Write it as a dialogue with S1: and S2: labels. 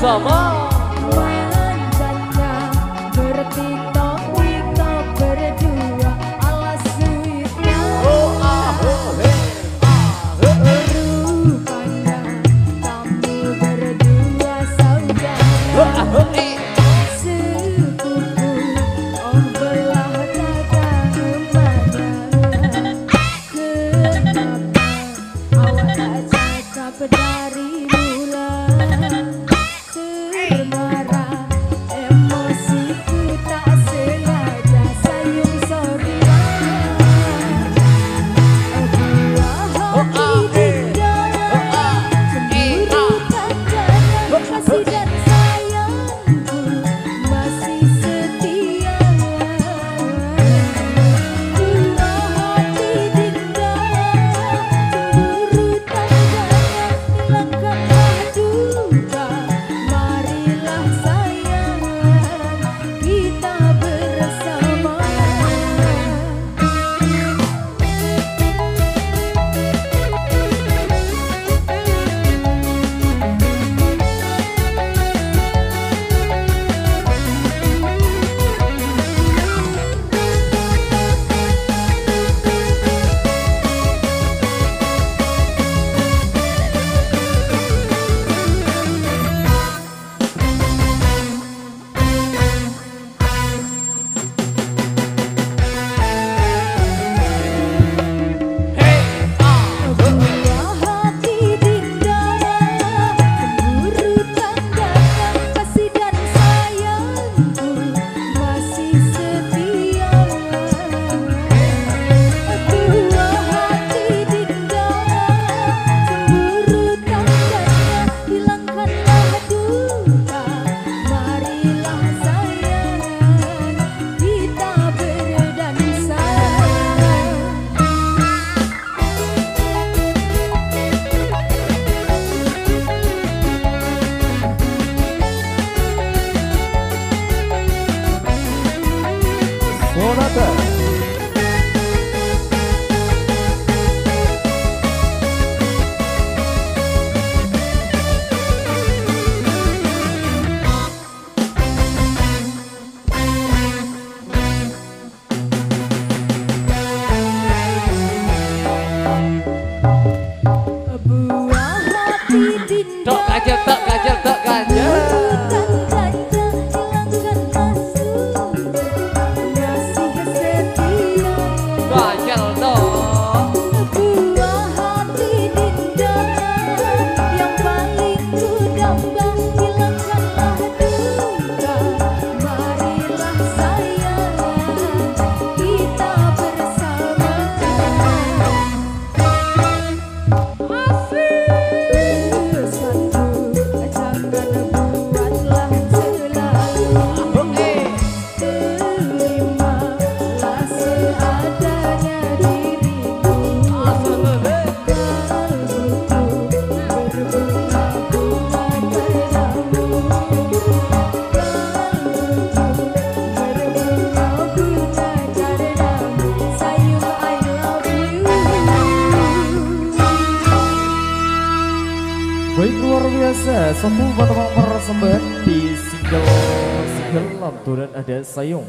S1: bersama
S2: Mancannya bertiktok tiktok berdua ala sweetnya. Rupanya kamu berdua saudara sepupu, oh belah kata emanya. Kenapa awak tak cakap dari mula? Termarah emosiku tak sengaja sayung sorry. Buah hati dinda cemburu jangan kasih dan sayangku masih setia. Buah hati dinda cemburu jangan hilangkanlah duka. Marilah sayang kita bersama. Buah hati dinda cemburu tandanya kasih dan sayangku masih setia. Buah hati dinda cemburu tandanya hilangkanlah duka. Marilah sayang kita berdansa.
S1: Sonata.
S2: Buah hati dinda
S1: Tok ganjel, tok ganjel, tok ganjel. Ganjel dong.
S2: Buah hati dinda yang paling ku damba hilangkanlah duka. Marilah sayang kita bersama. Satu jangan buatlah selalu. Terimalah seadanya diriku. Kalbuku berbunga-bunga padamu. Kalbuku berbunga-bunga padamu. Sayang, I love you.
S1: Baik, luar biasa. Semua teman-teman persembahan di single lantunan ada Sayung.